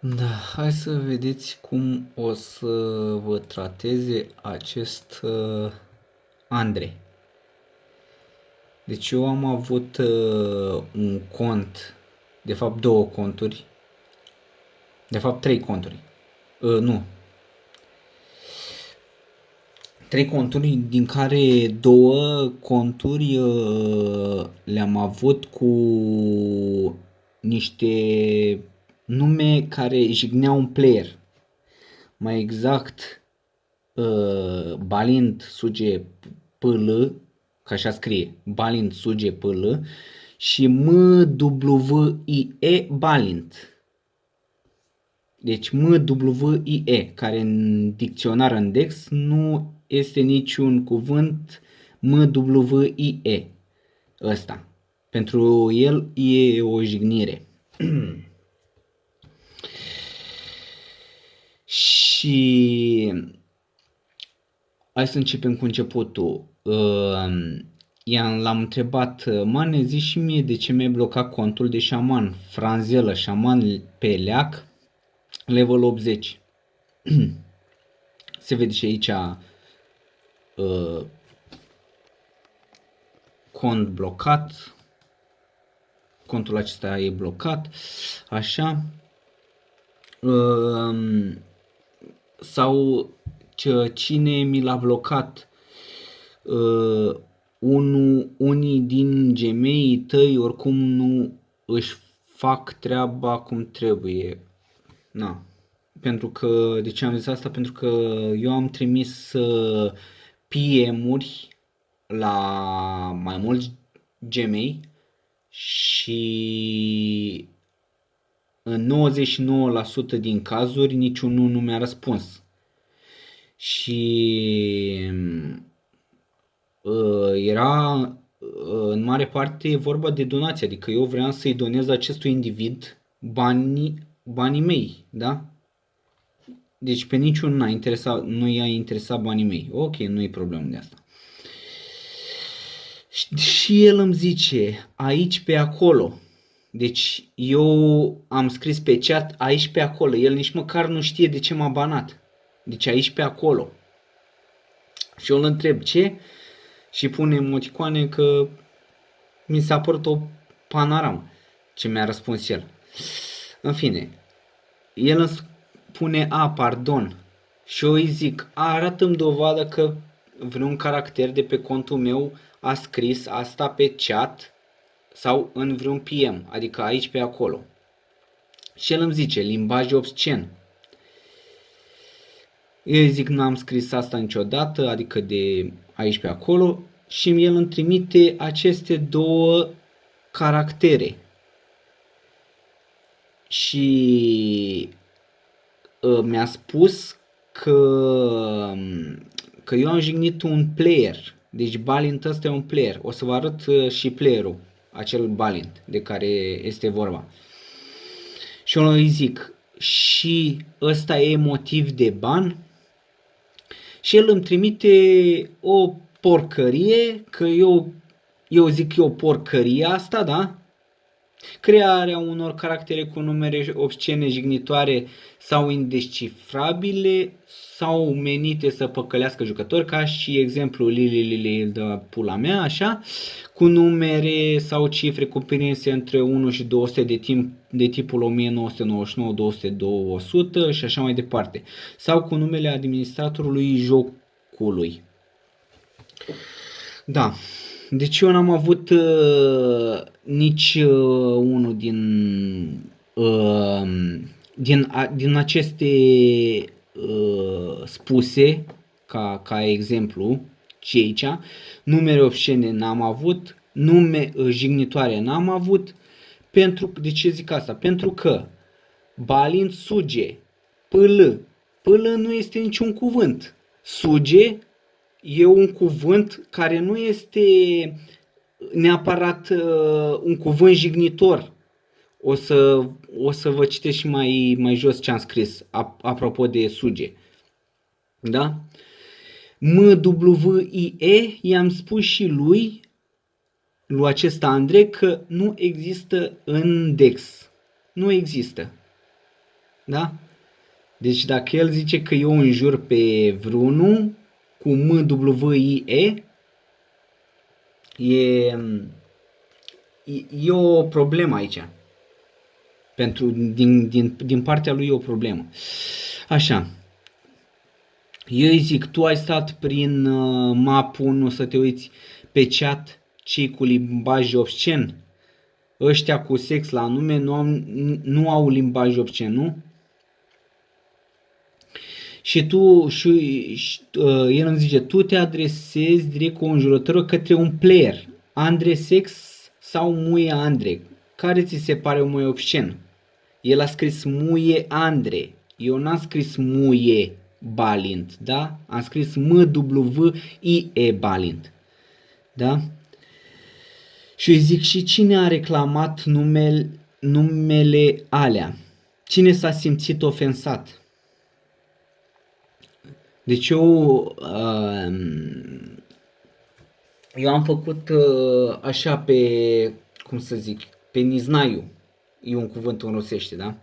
Da, hai să vedeți cum o să vă trateze acest Andrei. Deci eu am avut un cont, de fapt două conturi, de fapt trei conturi. Nu, trei conturi din care două conturi le-am avut cu niște nume care jigneau un player. Mai exact, Balint Suge PL, că așa scrie, Balint Suge PL și MWIE Balint. Deci MWIE, care în dicționar în Dex nu este niciun cuvânt MWIE ăsta. Pentru el e o jignire. Și hai să începem cu începutul. L-am întrebat, mane, zi și mie de ce mi-ai blocat contul de șaman, franzelă, șaman pe leac, level 80. Se vede și aici cont blocat, contul acesta e blocat, așa. Sau cine mi l-a blocat, unii din gemeii tăi oricum nu își fac treaba cum trebuie. Na. Pentru că, de ce am zis asta? Pentru că eu am trimis PM-uri la mai mulți gemei și în 99% din cazuri niciunul nu mi-a răspuns. Și era în mare parte vorba de donație, adică eu vreau să-i donez acestui individ banii mei, da? Deci pe niciun nu i-a interesat banii mei. Ok, nu e problemă de asta. Și el îmi zice, aici pe acolo. Deci eu am scris pe chat aici pe acolo. El nici măcar nu știe de ce m-a banat. Deci aici pe acolo. Și eu îl întreb ce? Și pune emoticoane că mi s-a părut o panoramă. Ce mi-a răspuns el. În fine, el îmi spune, pardon. Și eu îi zic, arată-mi dovadă că vreun caracter de pe contul meu a scris asta pe chat sau în vreun PM, adică aici pe acolo. Și el îmi zice, limbaj obscen. Eu îi zic, n-am scris asta niciodată, adică de aici pe acolo, și el îmi trimite aceste două caractere. Și mi-a spus că eu am jignit un player. Deci Balint ăsta e un player. O să vă arăt și playerul, acel Balint de care este vorba. Și eu îi zic, și ăsta e motiv de ban? Și el îmi trimite o porcărie, că eu zic eu porcăria asta, da? Crearea unor caractere cu numere obscene, jignitoare sau indescifrabile sau menite să păcălească jucători, ca și exemplu Lili de pula mea, așa, cu numere sau cifre cuprinse între 1 și 200 de tipul 1999, 200, 200 și așa mai departe, sau cu numele administratorului jocului. Da. Deci eu n-am avut nici unul din aceste spuse ca exemplu și aici. Numere obscene n-am avut, nume jignitoare n-am avut. De ce zic asta? Pentru că Balint Suge, PL nu este niciun cuvânt. Suge e un cuvânt care nu este neapărat un cuvânt jignitor. O să vă citesc și mai jos ce am scris apropo de suge. Da? MWIE i-am spus și lui acest Andrei că nu există în Dex. Nu există. Da? Deci dacă el zice că eu înjur pe vreunul cu MWIE, e o problemă aici. Din partea lui e o problemă. Așa. Eu îi zic, tu ai stat prin map 1 să te uiți pe chat cei cu limbaj obscen? Ăștia cu sex la nume nu au limbaj obscen, nu? Și el îmi zice, tu te adresezi direct cu o înjurătură către un player, Andre Sex sau Muie Andre, care ți se pare mai obscen? El a scris Muie Andre, eu n-am scris Muie Balint, da? Am scris MWIE Balint, da? Și îi zic, și cine a reclamat numele alea? Cine s-a simțit ofensat? Deci eu am făcut așa pe, cum să zic, pe niznaiu, e un cuvânt în rusește, da?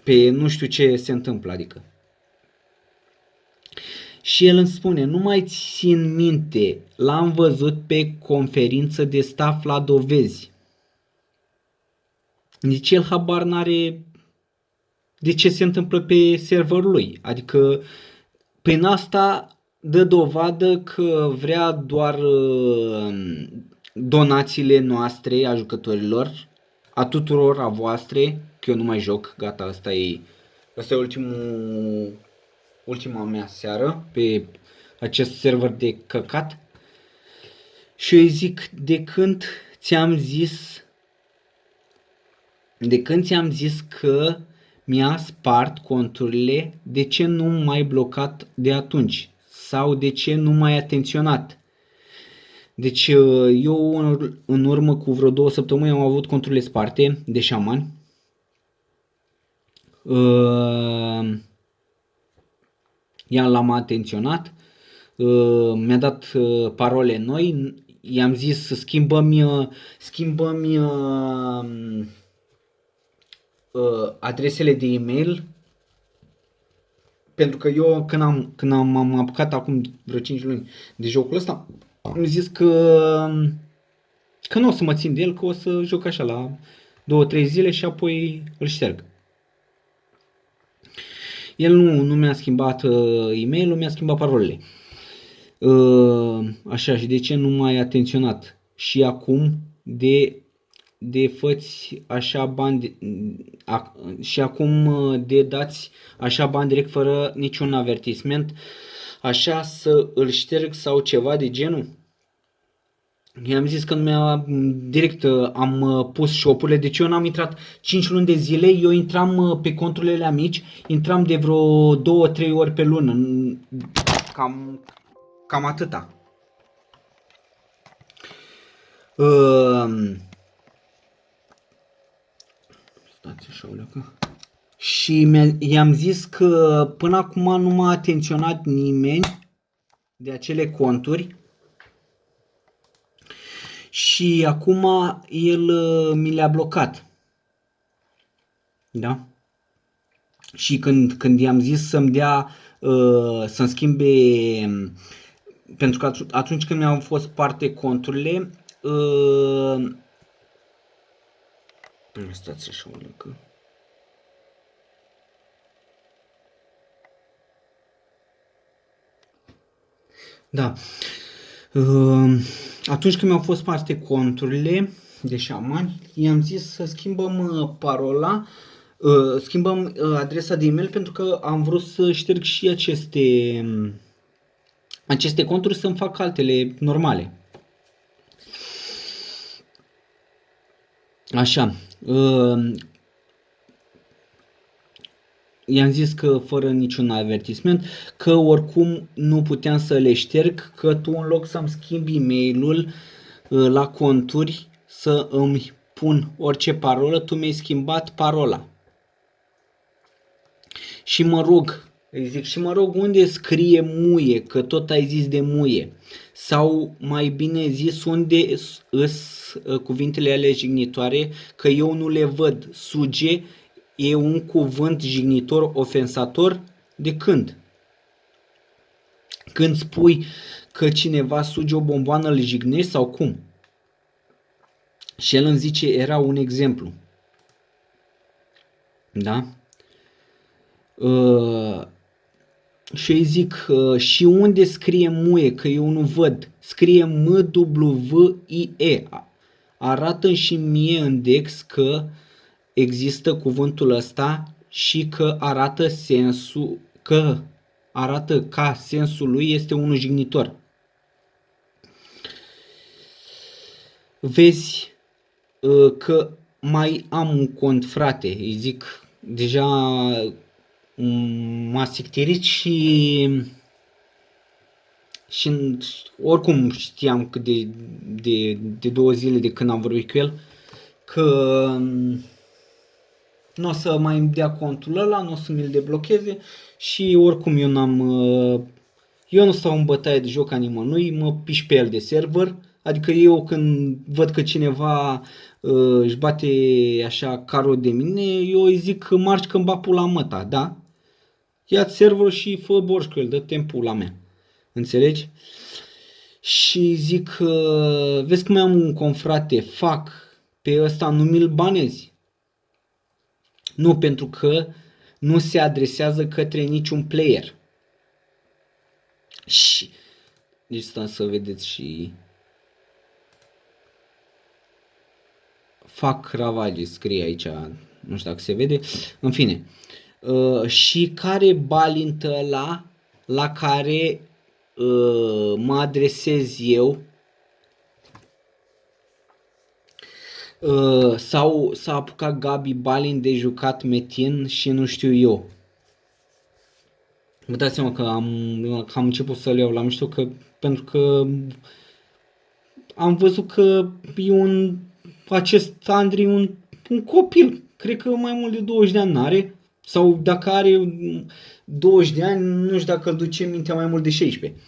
Pe nu știu ce se întâmplă, adică. Și el îmi spune, nu mai țin minte, l-am văzut pe conferință de staff la dovezi. Nici el habar n-are de ce se întâmplă pe serverul lui, adică prin asta dă dovadă că vrea doar donațiile noastre a jucătorilor, a tuturor a voastre, că eu nu mai joc, gata, asta e ultima mea seară pe acest server de căcat. Și eu îi zic, de când ți-am zis că mi-a spart conturile, de ce nu m-ai blocat de atunci? Sau de ce nu m-ai atenționat? Deci eu în urmă cu vreo 2 săptămâni am avut conturile sparte de șaman. L-am atenționat, mi-a dat parole noi, i-am zis schimbă-mi adresele de e-mail, pentru că eu când am apucat acum vreo 5 luni de jocul ăsta, am zis că nu o să mă țin de el, că o să joc așa la 2-3 zile și apoi îl șterg. El nu mi-a schimbat e-mail-ul, mi-a schimbat parolele. Așa, și de ce nu m-ai atenționat? Și acum de făți așa bani și acum de dați așa bani direct fără niciun avertisment, așa să îl șterg sau ceva de genul? I-am zis că direct am pus shop-urile, deci eu n-am intrat 5 luni de zile, eu intram pe conturile alea mici, intram de vreo 2-3 ori pe lună, cam atâta. Stați așa, ulecă. Și i-am zis că până acum nu m-a atenționat nimeni de acele conturi. Și acum el mi le-a blocat. Da? Și când i-am zis să-mi dea, să-mi schimbe, pentru că atunci când mi-au fost parte conturile, stați așa o lecă. Da. Atunci când mi-au fost parte conturile de șamani, i-am zis să schimbăm parola, schimbăm adresa de e-mail, pentru că am vrut să șterg și aceste conturi, să-mi fac altele normale. Așa. I-am zis că fără niciun avertisment, că oricum nu puteam să le șterg, că tu în loc să-mi schimbi e-mailul la conturi, să îmi pun orice parolă, tu mi-ai schimbat parola. Și mă rog, unde scrie muie, că tot ai zis de muie? Sau mai bine zis, unde îs cuvintele alea jignitoare, că eu nu le văd, suge, e un cuvânt jignitor, ofensator de când? Când spui că cineva suge o bomboană, îl jignești sau cum? Și el îmi zice, era un exemplu. Da? Și îi zic, și unde scrie muie, că eu nu văd? Scrie M-W-I-E. Arată și mie în Dex că există cuvântul ăsta și că arată sensul, că arată ca sensul lui este unul jignitor. Vezi că mai am un cont, frate, îi zic, deja m-a sictirit și oricum știam că de 2 zile de când am vorbit cu el că nu o să mai îmi dea contul ăla, nu o să mi-l deblocheze și oricum eu nu stau în bătaie de joc a nimănui, mă piș pe el de server, adică eu când văd că cineva își bate așa carul de mine, eu îi zic că marci când ba pula măta, da? Ia-ți serverul și fă borș cu el, dă-te în pula mea. Înțelegi? Și zic, vezi că mai am un confrate, fac, pe ăsta nu mi-l banezi. Nu, pentru că nu se adresează către niciun player. Și deci stăm să vedeți și fac ravagii, scrie aici, nu știu dacă se vede, în fine. Și care balintă la care mă adresez eu sau s-a apucat Gabi Balin de jucat Metin și nu știu eu. Vă dați seama că am început să-l iau la mișto pentru că am văzut că acest Andrei e un copil. Cred că mai mult de 20 de ani n-are. Sau dacă are 20 de ani, nu știu dacă îl duce mintea mai mult de 16.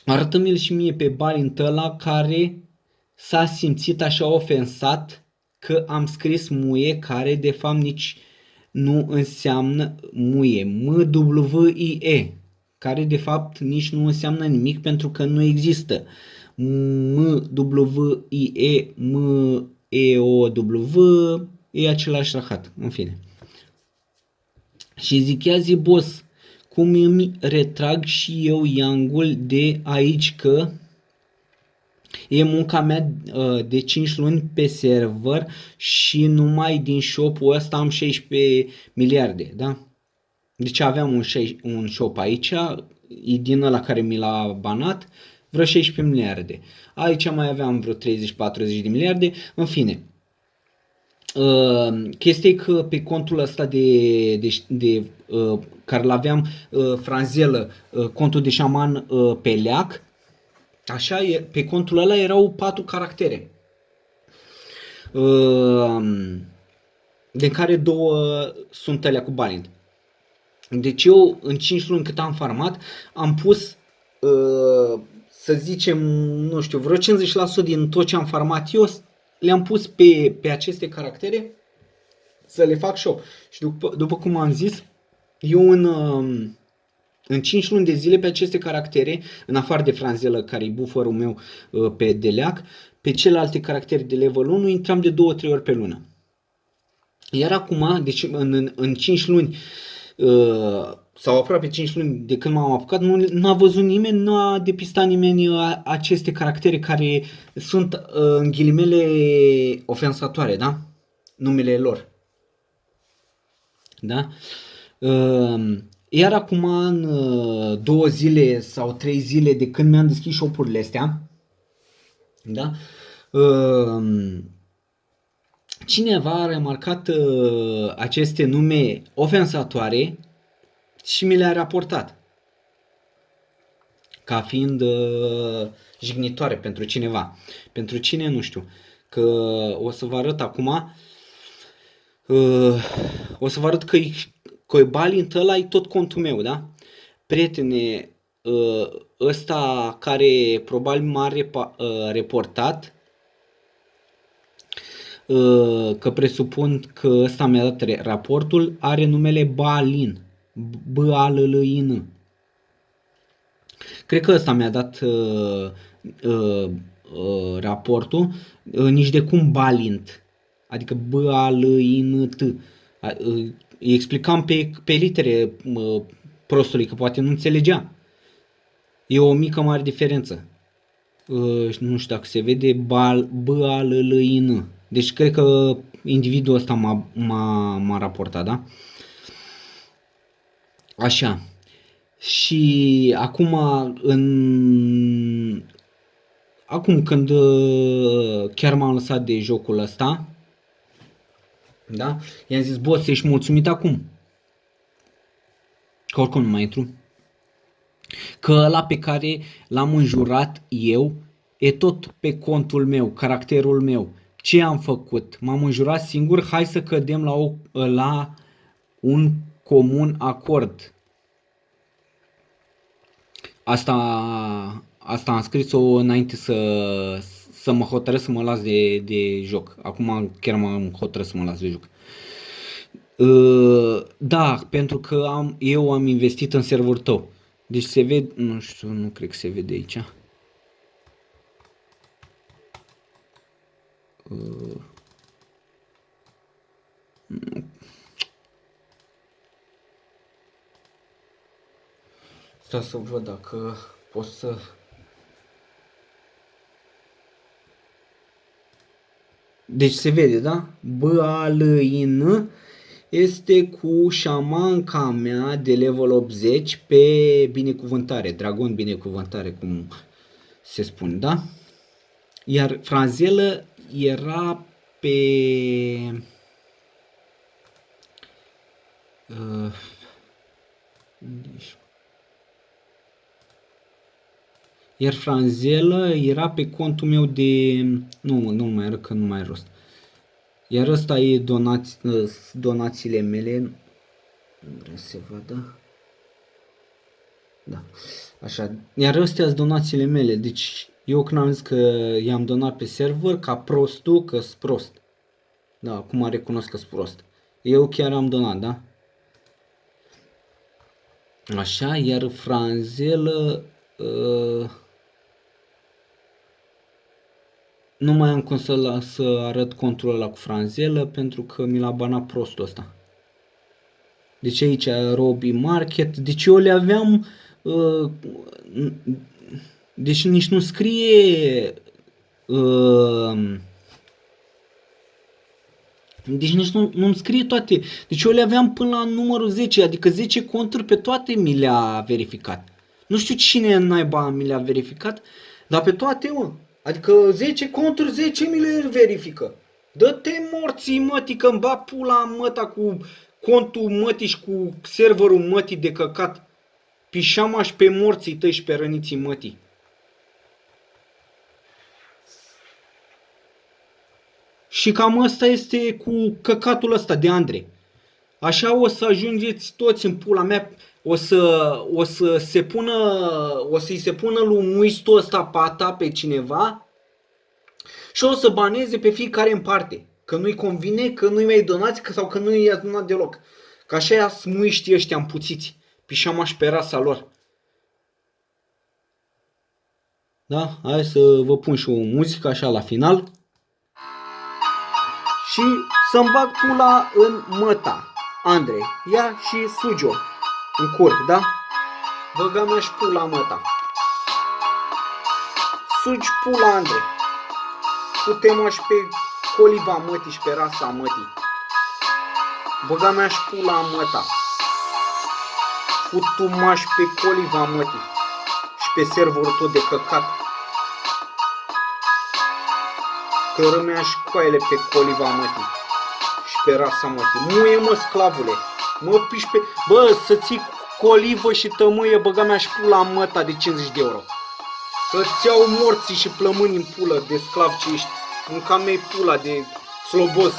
Arată-mi-l și mie pe Balint ăla care s-a simțit așa ofensat că am scris muie, care de fapt nici nu înseamnă muie, M-W-I-E, care de fapt nici nu înseamnă nimic pentru că nu există. M-W-I-E, M-E-O-W, e același rahat, în fine. Și zic, ia zi boss, cum îmi retrag și eu Yangul de aici că e munca mea de 5 luni pe server și numai din shop-ul ăsta am 16 miliarde, da? Deci aveam un shop aici, e din ăla care mi l-a banat, vreo 16 miliarde. Aici mai aveam vreo 30-40 de miliarde, în fine. Chestia e că pe contul ăsta de care l-aveam franzelă, contul de șaman pe leac, așa, pe contul ăla erau 4 caractere, din care 2 sunt alea cu Balint. Deci eu în 5 luni cât am farmat am pus, să zicem, nu știu, vreo 50% din tot ce am farmat eu le-am pus pe aceste caractere să le fac shop. Și după cum am zis, eu în 5 luni de zile pe aceste caractere, în afară de franzelă care e bufferul meu pe deleac, pe celelalte caractere de level 1 intram de 2-3 ori pe lună. Iar acum, deci în 5 luni sau aproape 5 luni de când m-am apucat, nu a văzut nimeni, nu a depistat nimeni aceste caractere care sunt în ghilimele ofensatoare, da? Numele lor. Da? Iar acum în 2 zile sau 3 zile de când mi-am deschis shop-urile astea, da? Cineva a remarcat aceste nume ofensatoare și mi le-a raportat ca fiind jignitoare pentru cineva. Pentru cine nu știu, că o să vă arăt acum, o să vă arăt că Balint ăla e tot contul meu, da? Prietene, ăsta care probabil m-a reportat, că presupun că ăsta mi-a dat raportul, are numele Balin. B-A-L-L-I-N. Cred că ăsta mi-a dat raportul, nici de cum Balint, adică B-A-L-I-N-T. Îi explicam pe litere prostului, că poate nu înțelegea. E o mică mare diferență. Nu știu dacă se vede, B-A-L-L-I-N. Deci cred că individul ăsta m-a raportat, da? Așa. Și acum când chiar m-am lăsat de jocul ăsta, da? I-am zis, boss, ești mulțumit acum? Că oricum nu mai intru. Că ăla pe care l-am înjurat eu e tot pe contul meu, caracterul meu. Ce am făcut? M-am înjurat singur, hai să cădem la un comun acord. Asta am scris-o înainte să mă hotărăsc să mă las de joc. Acum chiar m-am hotărât să mă las de joc. Da, pentru că eu am investit în serverul tău. Deci se vede, nu știu, nu cred că se vede aici. Stai să văd dacă pot să... Deci se vede, da? B-A-L-I-N este cu șamanca mea de level 80 pe binecuvântare, dragon binecuvântare, cum se spune, da? Iar Franzelă era pe... Iar Franzelă era pe contul meu de... Nu mai arăt, că nu mai are rost. Iar ăsta e donațiile mele. Nu vreau să se vadă. Da. Așa. Iar astea sunt donațiile mele. Deci eu când am zis că i-am donat pe server ca prostul, că sunt prost. Da, acum recunosc că sunt prost. Eu chiar am donat, da? Așa, iar Franzelă... Nu mai am cum să arăt contul ăla cu Franzelă pentru că mi l-a banat prostul ăsta. Deci aici Robi Market, deci eu le aveam, deci nici nu scrie, deci nici nu scrie toate, deci eu le aveam până la numărul 10, adică 10 conturi pe toate mi le-a verificat. Nu știu cine naiba mi le-a verificat, dar pe toate, mă. Adică 10 conturi, 10 mi le verifică. Dă-te morții, mătii, că-mi ba pula măta cu contul mătii și cu serverul mătii de căcat. Pișama și pe morții tăi și pe răniții mătii. Și cam asta este cu căcatul ăsta de Andre. Așa o să ajungeți toți în pula mea, o să îi se pună lui muistul ăsta pata pe cineva și o să baneze pe fiecare în parte. Că nu-i convine, că nu-i mai donați sau că nu i-ați donat deloc. Că așa ia smuiștii ăștia împuțiți, pișama și pe rasa lor. Da? Hai să vă pun și o muzică așa la final. Și să-mi bag pula în măta. Andrei, ia și sugi-o în cur, da? Băga mea și pula măta. Sugi pula, Andrei. Pute-mă și pe coliva mătii și pe rasa mătii. Băga mea și pula măta. Futu-mă și pe coliva mătii și pe serverul tot de căcat. Tărâmea și coaile pe coliva mătii și pe rasa mătii. Muie, mă, sclavule. Mă piși pe... Bă, să ții colivă și tămâie, băga mea și pula măta de 50 de euro. Să-ți iau morții și plămâni în pulă de sclav ce ești. Mânca mea pula de slobos.